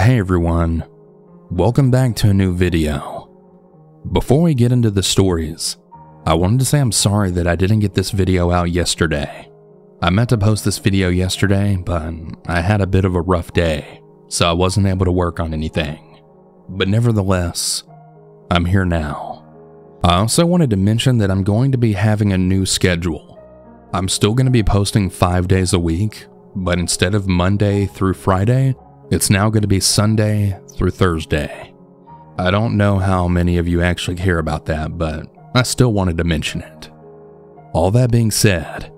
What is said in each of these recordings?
Hey everyone, welcome back to a new video. Before we get into the stories, I wanted to say I'm sorry that I didn't get this video out yesterday. I meant to post this video yesterday, but I had a bit of a rough day, so I wasn't able to work on anything. But nevertheless, I'm here now. I also wanted to mention that I'm going to be having a new schedule. I'm still going to be posting 5 days a week, but instead of Monday through Friday, it's now going to be Sunday through Thursday. I don't know how many of you actually care about that, but I still wanted to mention it. All that being said,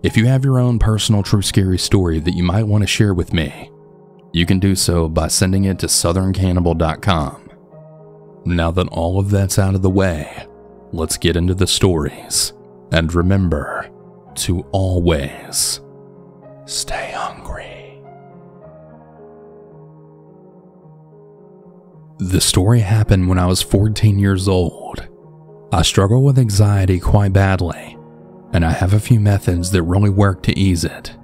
if you have your own personal true scary story that you might want to share with me, you can do so by sending it to southerncannibal.com. Now that all of that's out of the way, let's get into the stories. And remember to always stay hungry. The story happened when I was 14 years old. I struggle with anxiety quite badly, and I have a few methods that really work to ease it.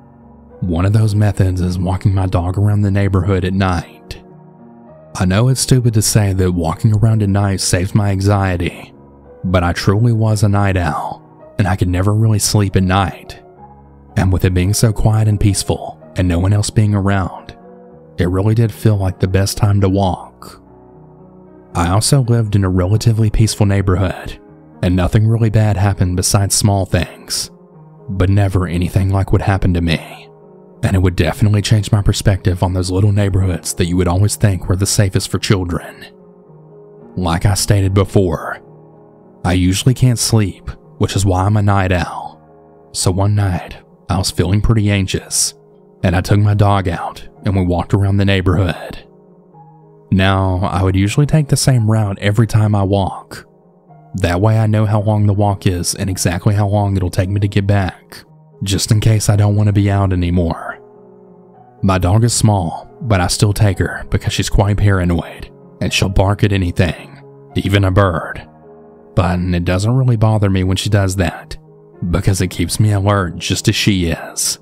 One of those methods is walking my dog around the neighborhood at night. I know it's stupid to say that walking around at night saves my anxiety, but I truly was a night owl, and I could never really sleep at night. And with it being so quiet and peaceful, and no one else being around, it really did feel like the best time to walk. I also lived in a relatively peaceful neighborhood, and nothing really bad happened besides small things, but never anything like what happened to me. And it would definitely change my perspective on those little neighborhoods that you would always think were the safest for children. Like I stated before, I usually can't sleep, which is why I'm a night owl. So one night, I was feeling pretty anxious, and I took my dog out and we walked around the neighborhood. Now, I would usually take the same route every time I walk. That way I know how long the walk is and exactly how long it'll take me to get back, just in case I don't want to be out anymore. My dog is small, but I still take her because she's quite paranoid, and she'll bark at anything, even a bird. But it doesn't really bother me when she does that, because it keeps me alert just as she is.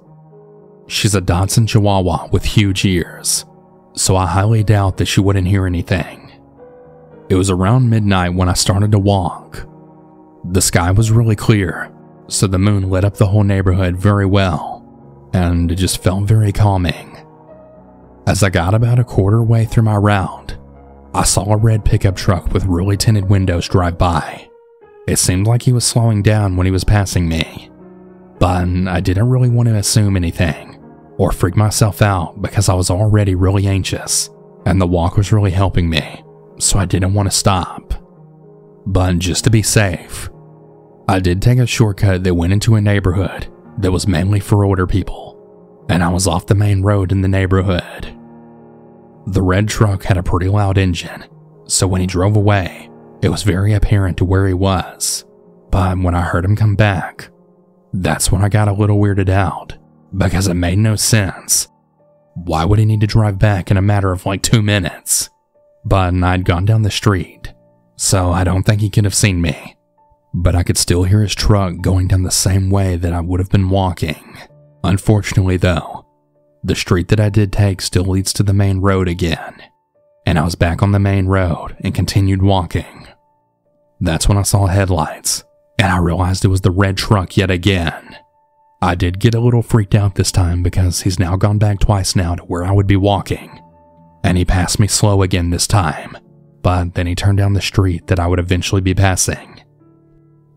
She's a Dachshund Chihuahua with huge ears, so I highly doubt that she wouldn't hear anything. It was around midnight when I started to walk. The sky was really clear, so the moon lit up the whole neighborhood very well, and it just felt very calming. As I got about a quarter way through my route, I saw a red pickup truck with really tinted windows drive by. It seemed like he was slowing down when he was passing me, but I didn't really want to assume anything or freak myself out because I was already really anxious, and the walk was really helping me, so I didn't want to stop. But just to be safe, I did take a shortcut that went into a neighborhood that was mainly for older people, and I was off the main road in the neighborhood. The red truck had a pretty loud engine, so when he drove away, it was very apparent to where he was. But when I heard him come back, that's when I got a little weirded out, because it made no sense. Why would he need to drive back in a matter of like 2 minutes? But I'd gone down the street, so I don't think he could have seen me. But I could still hear his truck going down the same way that I would have been walking. Unfortunately though, the street that I did take still leads to the main road again, and I was back on the main road and continued walking. That's when I saw headlights, and I realized it was the red truck yet again. I did get a little freaked out this time because he's now gone back twice now to where I would be walking, and he passed me slow again this time, but then he turned down the street that I would eventually be passing.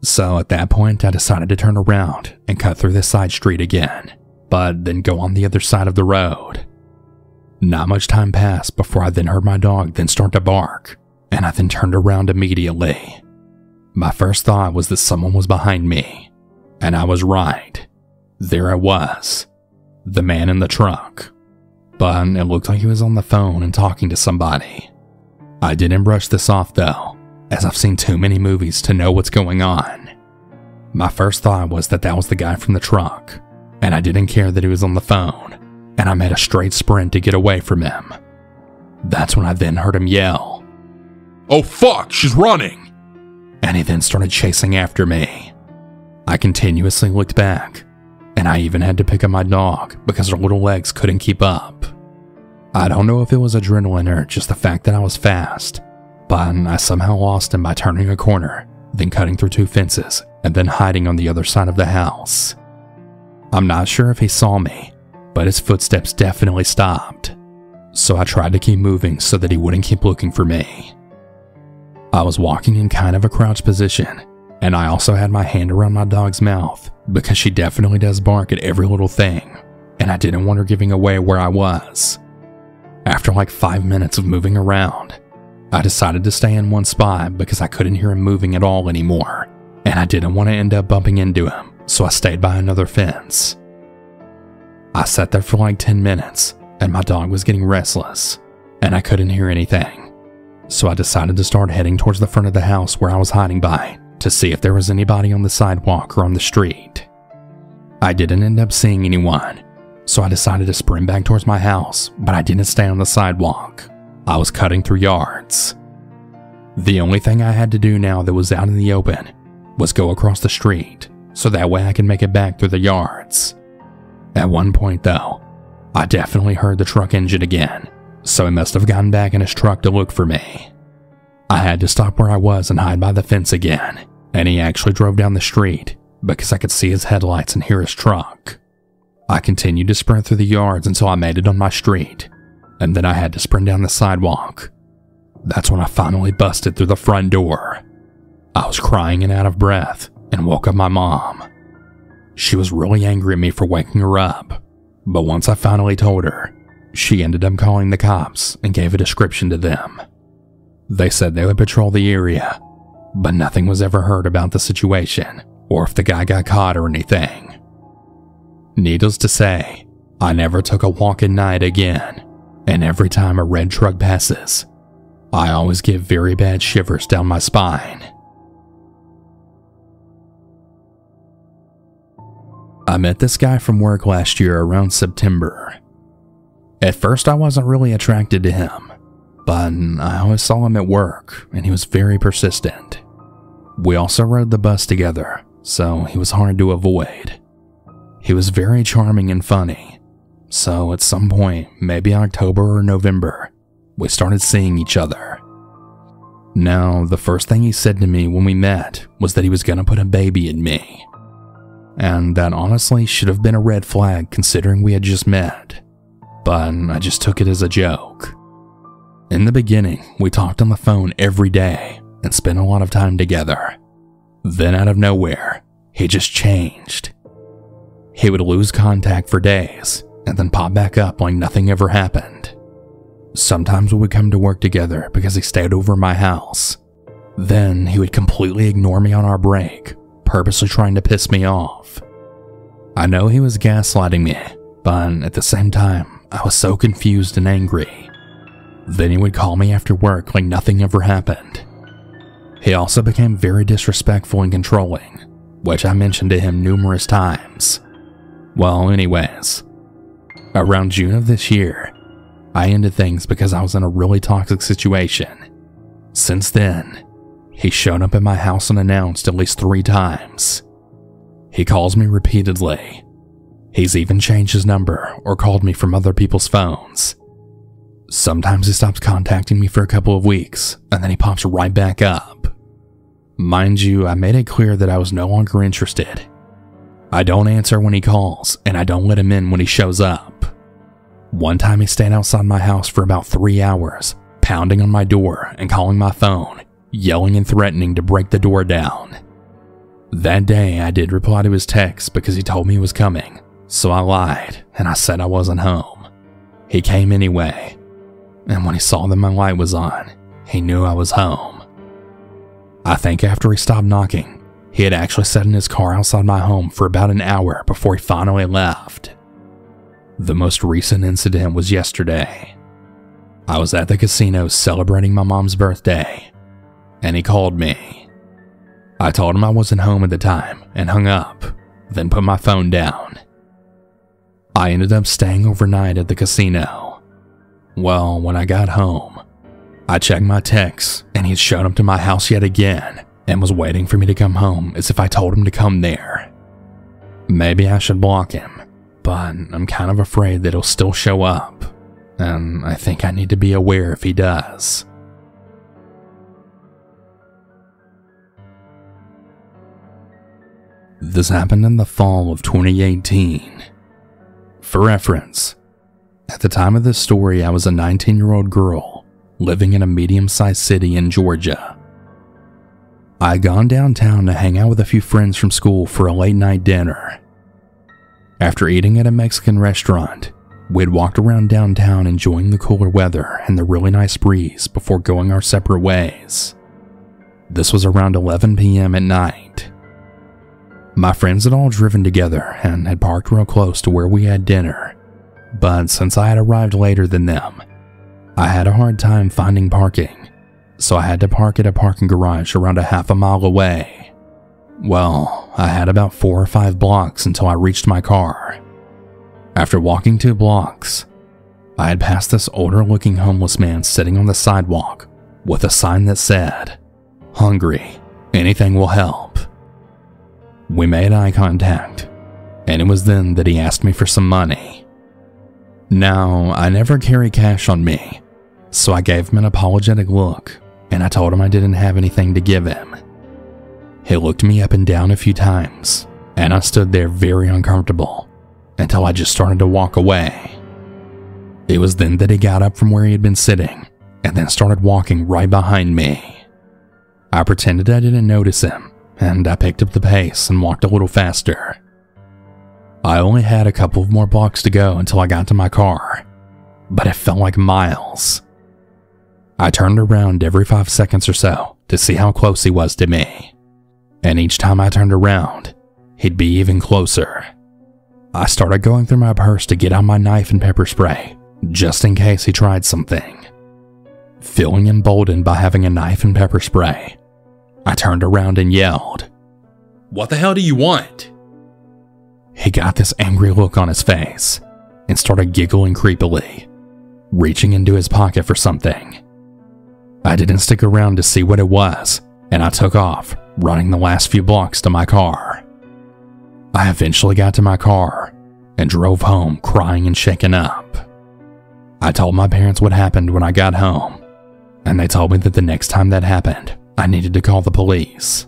So at that point I decided to turn around and cut through this side street again, but then go on the other side of the road. Not much time passed before I then heard my dog then start to bark, and I then turned around immediately. My first thought was that someone was behind me, and I was right. There I was, the man in the truck, but it looked like he was on the phone and talking to somebody. I didn't brush this off though, as I've seen too many movies to know what's going on. My first thought was that was the guy from the truck, and I didn't care that he was on the phone, and I made a straight sprint to get away from him. That's when I then heard him yell, "Oh fuck, she's running!" And he then started chasing after me. I continuously looked back, and I even had to pick up my dog because her little legs couldn't keep up. I don't know if it was adrenaline or just the fact that I was fast, but I somehow lost him by turning a corner, then cutting through 2 fences, and then hiding on the other side of the house. I'm not sure if he saw me, but his footsteps definitely stopped, so I tried to keep moving so that he wouldn't keep looking for me. I was walking in kind of a crouched position, and I also had my hand around my dog's mouth because she definitely does bark at every little thing, and I didn't want her giving away where I was. After like 5 minutes of moving around, I decided to stay in one spot because I couldn't hear him moving at all anymore, and I didn't want to end up bumping into him, so I stayed by another fence. I sat there for like 10 minutes, and my dog was getting restless, and I couldn't hear anything, so I decided to start heading towards the front of the house where I was hiding by to see if there was anybody on the sidewalk or on the street. I didn't end up seeing anyone, so I decided to sprint back towards my house, but I didn't stay on the sidewalk. I was cutting through yards. The only thing I had to do now that was out in the open was go across the street, so that way I could make it back through the yards. At one point though, I definitely heard the truck engine again, so he must have gotten back in his truck to look for me. I had to stop where I was and hide by the fence again, and he actually drove down the street because I could see his headlights and hear his truck. I continued to sprint through the yards until I made it on my street, and then I had to sprint down the sidewalk. That's when I finally busted through the front door. I was crying and out of breath and woke up my mom. She was really angry at me for waking her up, but once I finally told her, she ended up calling the cops and gave a description to them. They said they would patrol the area, but nothing was ever heard about the situation or if the guy got caught or anything. Needless to say, I never took a walk at night again, and every time a red truck passes, I always get very bad shivers down my spine. I met this guy from work last year around September. At first I wasn't really attracted to him, but I always saw him at work and he was very persistent. We also rode the bus together, so he was hard to avoid. He was very charming and funny, so at some point, maybe October or November, we started seeing each other. Now, the first thing he said to me when we met was that he was going to put a baby in me. And that honestly should have been a red flag considering we had just met, but I just took it as a joke. In the beginning, we talked on the phone every day and spent a lot of time together. Then out of nowhere, he just changed. He would lose contact for days and then pop back up like nothing ever happened. Sometimes we would come to work together because he stayed over at my house. Then he would completely ignore me on our break, purposely trying to piss me off. I know he was gaslighting me, but at the same time, I was so confused and angry. Then he would call me after work like nothing ever happened. He also became very disrespectful and controlling, which I mentioned to him numerous times. Well, anyways, around June of this year, I ended things because I was in a really toxic situation. Since then, he showed up at my house unannounced at least 3 times. He calls me repeatedly. He's even changed his number or called me from other people's phones. Sometimes he stops contacting me for a couple of weeks, and then he pops right back up. Mind you, I made it clear that I was no longer interested. I don't answer when he calls, and I don't let him in when he shows up. One time he stayed outside my house for about 3 hours, pounding on my door and calling my phone, yelling and threatening to break the door down. That day I did reply to his text because he told me he was coming, so I lied and I said I wasn't home. He came anyway, and when he saw that my light was on, he knew I was home. I think after he stopped knocking, he had actually sat in his car outside my home for about an hour before he finally left. The most recent incident was yesterday. I was at the casino celebrating my mom's birthday, and he called me. I told him I wasn't home at the time and hung up, then put my phone down. I ended up staying overnight at the casino. Well, when I got home, I checked my texts and he'd shown up to my house yet again and was waiting for me to come home as if I told him to come there. Maybe I should block him, but I'm kind of afraid that he'll still show up. and I think I need to be aware if he does. This happened in the fall of 2018. For reference, at the time of this story, I was a 19-year-old girl living in a medium-sized city in Georgia. I had gone downtown to hang out with a few friends from school for a late-night dinner. After eating at a Mexican restaurant, we had walked around downtown enjoying the cooler weather and the really nice breeze before going our separate ways. This was around 11 p.m. at night. My friends had all driven together and had parked real close to where we had dinner, but since I had arrived later than them, I had a hard time finding parking, so I had to park at a parking garage around a half a mile away. Well, I had about 4 or 5 blocks until I reached my car. After walking 2 blocks, I had passed this older-looking homeless man sitting on the sidewalk with a sign that said, "Hungry, anything will help." We made eye contact, and it was then that he asked me for some money. Now, I never carry cash on me, so I gave him an apologetic look, and I told him I didn't have anything to give him. He looked me up and down a few times, and I stood there very uncomfortable, until I just started to walk away. It was then that he got up from where he had been sitting, and then started walking right behind me. I pretended I didn't notice him, and I picked up the pace and walked a little faster. I only had a couple of more blocks to go until I got to my car, but it felt like miles. I turned around every 5 seconds or so to see how close he was to me, and each time I turned around, he'd be even closer. I started going through my purse to get out my knife and pepper spray, just in case he tried something. Feeling emboldened by having a knife and pepper spray, I turned around and yelled, "What the hell do you want?" He got this angry look on his face and started giggling creepily, reaching into his pocket for something. I didn't stick around to see what it was, and I took off, running the last few blocks to my car. I eventually got to my car and drove home crying and shaken up. I told my parents what happened when I got home, and they told me that the next time that happened, I needed to call the police.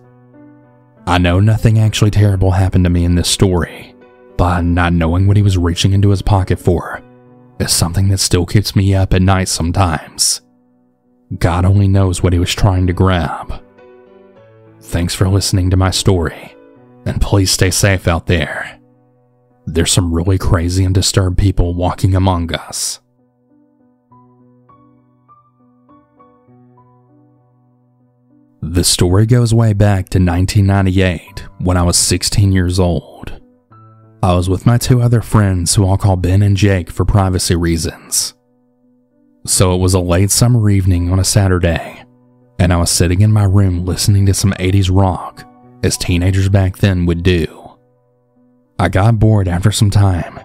I know nothing actually terrible happened to me in this story, but not knowing what he was reaching into his pocket for is something that still keeps me up at night sometimes. God only knows what he was trying to grab. Thanks for listening to my story, and please stay safe out there. There's some really crazy and disturbed people walking among us. This story goes way back to 1998 when I was 16 years old. I was with my 2 other friends who I'll call Ben and Jake for privacy reasons. So it was a late summer evening on a Saturday, and I was sitting in my room listening to some 80s rock, as teenagers back then would do. I got bored after some time,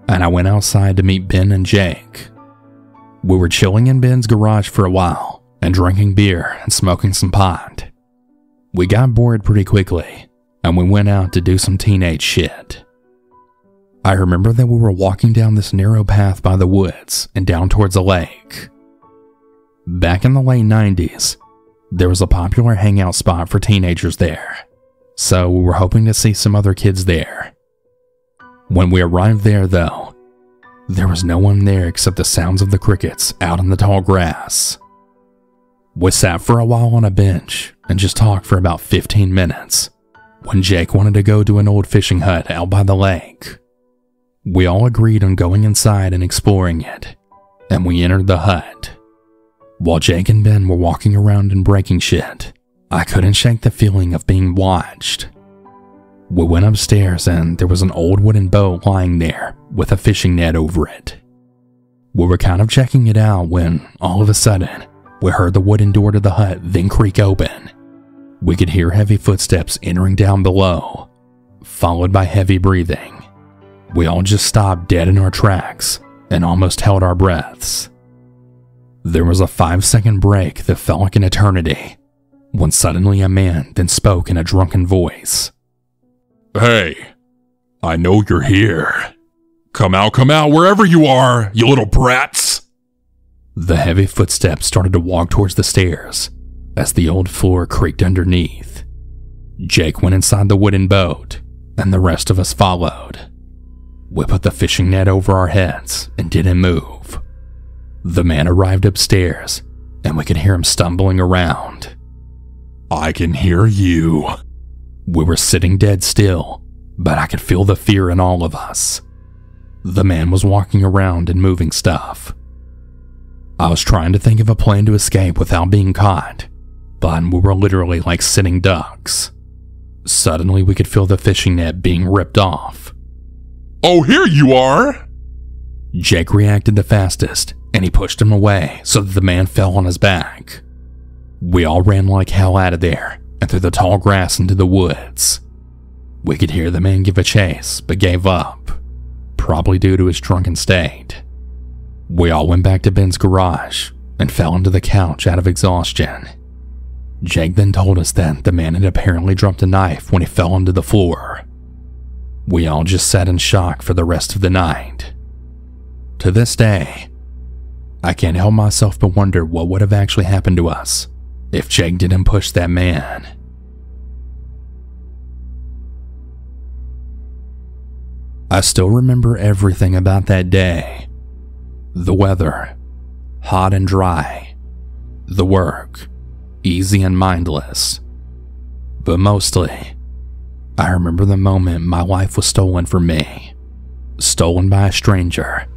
and I went outside to meet Ben and Jake. We were chilling in Ben's garage for a while, and drinking beer and smoking some pot. We got bored pretty quickly, and we went out to do some teenage shit. I remember that we were walking down this narrow path by the woods and down towards a lake. Back in the late 90s, there was a popular hangout spot for teenagers there, so we were hoping to see some other kids there. When we arrived there, though, there was no one there except the sounds of the crickets out in the tall grass. We sat for a while on a bench and just talked for about 15 minutes when Jake wanted to go to an old fishing hut out by the lake. We all agreed on going inside and exploring it, and we entered the hut. While Jake and Ben were walking around and breaking shit, I couldn't shake the feeling of being watched. We went upstairs and there was an old wooden boat lying there with a fishing net over it. We were kind of checking it out when, all of a sudden, we heard the wooden door to the hut then creak open. We could hear heavy footsteps entering down below, followed by heavy breathing. We all just stopped dead in our tracks and almost held our breaths. There was a 5-second break that felt like an eternity, when suddenly a man then spoke in a drunken voice. "Hey, I know you're here. Come out, wherever you are, you little brats." The heavy footsteps started to walk towards the stairs as the old floor creaked underneath. Jake went inside the wooden boat, and the rest of us followed. We put the fishing net over our heads and didn't move. The man arrived upstairs, and we could hear him stumbling around. I can hear you. We were sitting dead still, but I could feel the fear in all of us. The man was walking around and moving stuff. I was trying to think of a plan to escape without being caught, but we were literally like sitting ducks. Suddenly, we could feel the fishing net being ripped off. Oh, here you are! Jake reacted the fastest, and he pushed him away so that the man fell on his back. We all ran like hell out of there and through the tall grass into the woods. We could hear the man give a chase, but gave up, probably due to his drunken state. We all went back to Ben's garage and fell into the couch out of exhaustion. Jake then told us that the man had apparently dropped a knife when he fell onto the floor. We all just sat in shock for the rest of the night. To this day, I can't help myself but wonder what would have actually happened to us if Jake didn't push that man. I still remember everything about that day. The weather, hot and dry. The work, easy and mindless. But mostly, I remember the moment my life was stolen from me. Stolen by a stranger,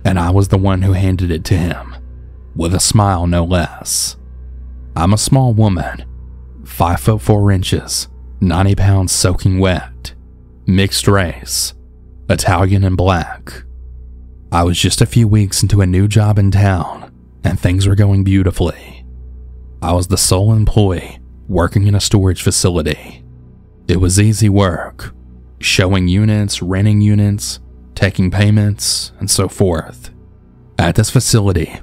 and I was the one who handed it to him, with a smile no less. I'm a small woman, 5'4", 90 pounds soaking wet, mixed race, Italian and black. I was just a few weeks into a new job in town, and things were going beautifully. I was the sole employee working in a storage facility. It was easy work, showing units, renting units, taking payments, and so forth. At this facility,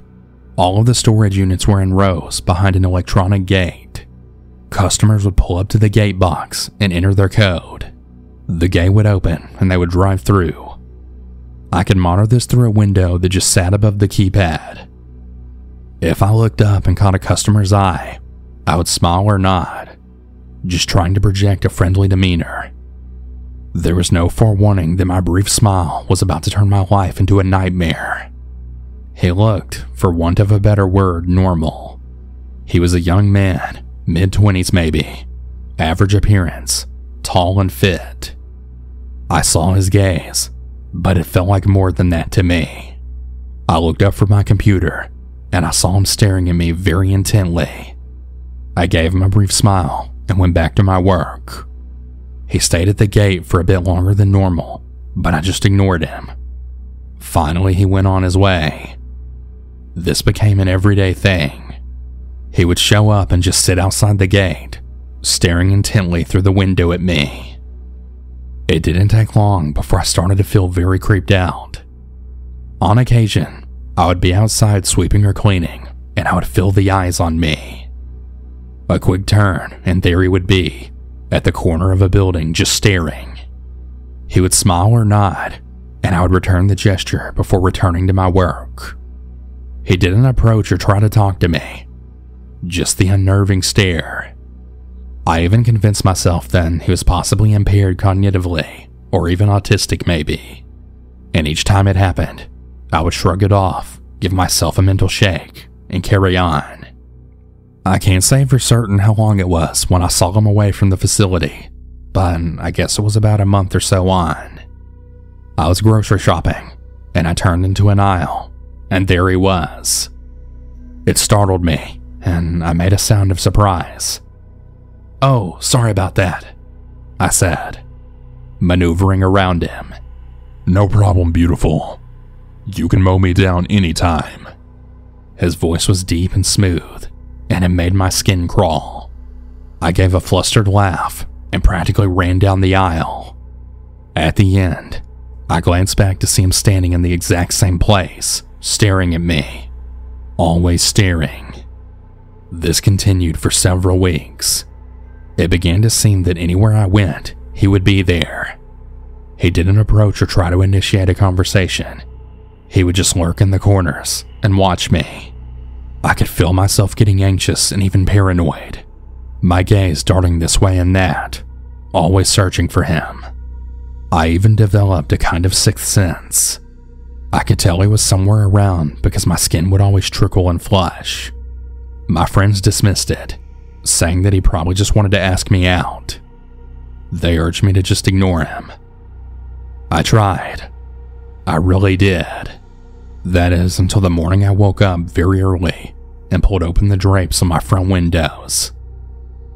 all of the storage units were in rows behind an electronic gate. Customers would pull up to the gate box and enter their code. The gate would open and they would drive through. I could monitor this through a window that just sat above the keypad. If I looked up and caught a customer's eye, I would smile or nod, just trying to project a friendly demeanor. There was no forewarning that my brief smile was about to turn my life into a nightmare. He looked, for want of a better word, normal. He was a young man, mid-20s maybe, average appearance, tall and fit. I saw his gaze, but it felt like more than that to me. I looked up from my computer, and I saw him staring at me very intently. I gave him a brief smile and went back to my work. He stayed at the gate for a bit longer than normal, but I just ignored him. Finally, he went on his way. This became an everyday thing. He would show up and just sit outside the gate, staring intently through the window at me. It didn't take long before I started to feel very creeped out. On occasion, I would be outside sweeping or cleaning, and I would feel the eyes on me. A quick turn, and there he would be, at the corner of a building just staring. He would smile or nod, and I would return the gesture before returning to my work. He didn't approach or try to talk to me, just the unnerving stare. I even convinced myself then he was possibly impaired cognitively, or even autistic maybe. And each time it happened, I would shrug it off, give myself a mental shake, and carry on. I can't say for certain how long it was when I saw him away from the facility, but I guess it was about a month or so on. I was grocery shopping, and I turned into an aisle, and there he was. It startled me, and I made a sound of surprise. "Oh, sorry about that," I said, maneuvering around him. No problem, beautiful. You can mow me down anytime. His voice was deep and smooth, and it made my skin crawl. I gave a flustered laugh and practically ran down the aisle. At the end, I glanced back to see him standing in the exact same place, staring at me. Always staring. This continued for several weeks. It began to seem that anywhere I went, he would be there. He didn't approach or try to initiate a conversation. He would just lurk in the corners and watch me. I could feel myself getting anxious and even paranoid, my gaze darting this way and that, always searching for him. I even developed a kind of sixth sense. I could tell he was somewhere around because my skin would always trickle and flush. My friends dismissed it, saying that he probably just wanted to ask me out. They urged me to just ignore him. I tried. I really did. That is, until the morning I woke up very early and pulled open the drapes on my front windows.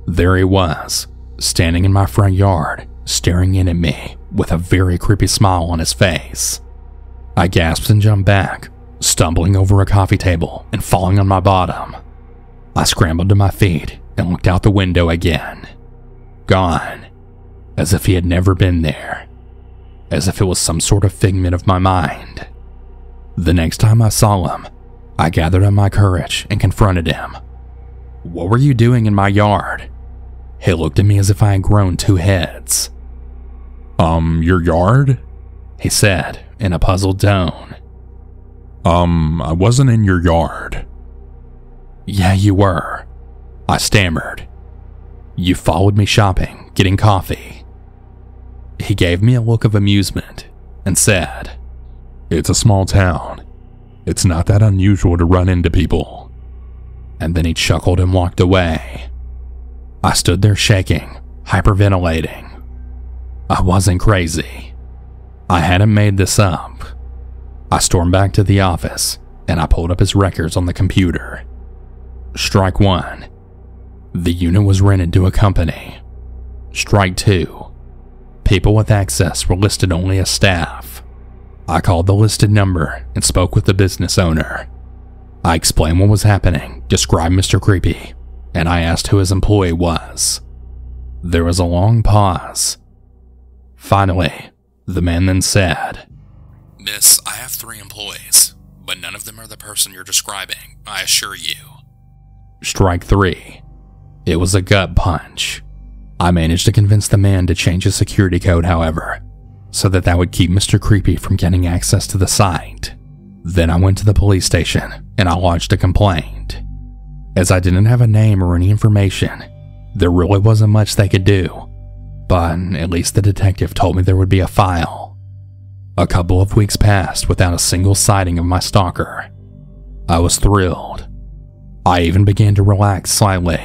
There he was, standing in my front yard, staring in at me with a very creepy smile on his face. I gasped and jumped back, stumbling over a coffee table and falling on my bottom. I scrambled to my feet and looked out the window again. Gone, as if he had never been there, as if it was some sort of figment of my mind. The next time I saw him, I gathered up my courage and confronted him. "What were you doing in my yard?" He looked at me as if I had grown 2 heads. Your yard?" he said in a puzzled tone. I wasn't in your yard." "Yeah, you were," I stammered. "You followed me shopping, getting coffee." He gave me a look of amusement and said, "It's a small town. It's not that unusual to run into people." And then he chuckled and walked away. I stood there shaking, hyperventilating. I wasn't crazy. I hadn't made this up. I stormed back to the office and I pulled up his records on the computer. Strike 1. The unit was rented to a company. Strike 2. People with access were listed only as staff. I called the listed number and spoke with the business owner. I explained what was happening, described Mr. Creepy, and I asked who his employee was. There was a long pause. Finally, the man then said, "Miss, I have 3 employees, but none of them are the person you're describing, I assure you." Strike 3. It was a gut punch. I managed to convince the man to change his security code, however, so that would keep Mr. Creepy from getting access to the site. Then I went to the police station and I lodged a complaint. As I didn't have a name or any information, there really wasn't much they could do, but at least the detective told me there would be a file. A couple of weeks passed without a single sighting of my stalker. I was thrilled. I even began to relax slightly.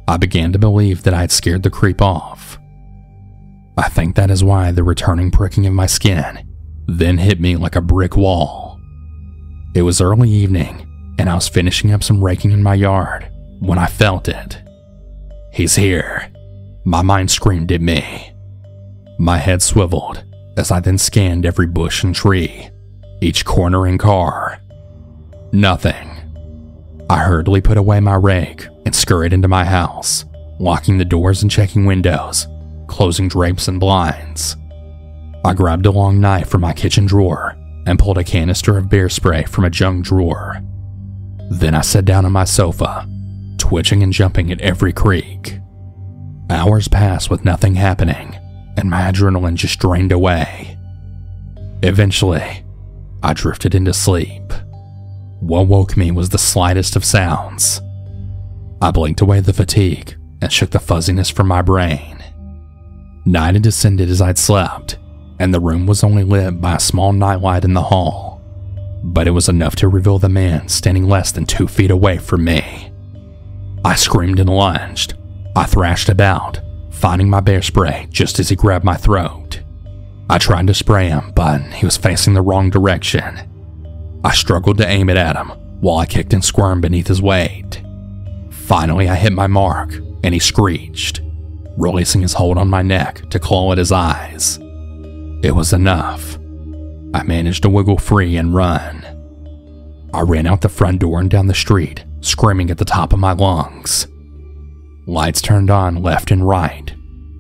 I began to believe that I had scared the creep off. I think that is why the returning pricking of my skin then hit me like a brick wall. It was early evening, and I was finishing up some raking in my yard when I felt it. "He's here," my mind screamed at me. My head swiveled as I then scanned every bush and tree, each corner and car. Nothing. I hurriedly put away my rake and scurried into my house, locking the doors and checking windows, closing drapes and blinds. I grabbed a long knife from my kitchen drawer and pulled a canister of bear spray from a junk drawer. Then I sat down on my sofa, twitching and jumping at every creak. Hours passed with nothing happening, and my adrenaline just drained away. Eventually, I drifted into sleep. What woke me was the slightest of sounds. I blinked away the fatigue and shook the fuzziness from my brain. Night had descended as I'd slept, and the room was only lit by a small nightlight in the hall, but it was enough to reveal the man standing less than 2 feet away from me. I screamed and lunged. I thrashed about, finding my bear spray just as he grabbed my throat. I tried to spray him, but he was facing the wrong direction. I struggled to aim it at him while I kicked and squirmed beneath his weight. Finally, I hit my mark, and he screeched, releasing his hold on my neck to claw at his eyes. It was enough. I managed to wiggle free and run. I ran out the front door and down the street, screaming at the top of my lungs. Lights turned on left and right,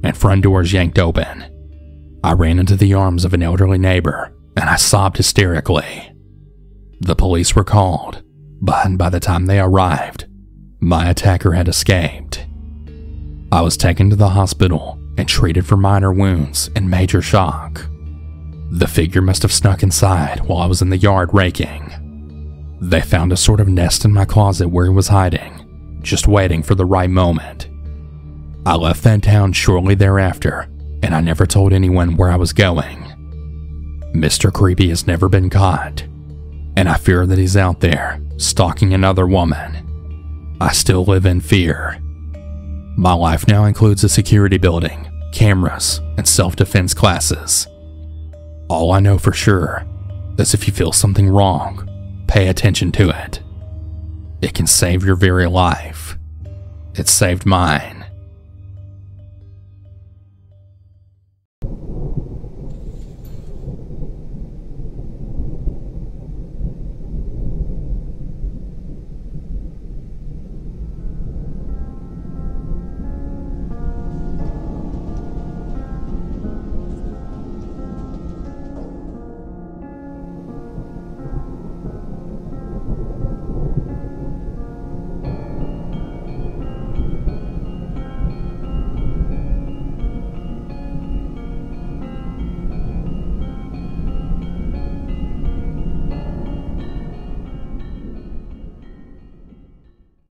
and front doors yanked open. I ran into the arms of an elderly neighbor, and I sobbed hysterically. The police were called, but by the time they arrived, my attacker had escaped. I was taken to the hospital and treated for minor wounds and major shock. The figure must have snuck inside while I was in the yard raking. They found a sort of nest in my closet where he was hiding, just waiting for the right moment. I left that town shortly thereafter, and I never told anyone where I was going. Mr. Creepy has never been caught, and I fear that he's out there, stalking another woman. I still live in fear. My life now includes a security building, cameras, and self-defense classes. All I know for sure is if you feel something wrong, pay attention to it. It can save your very life. It saved mine.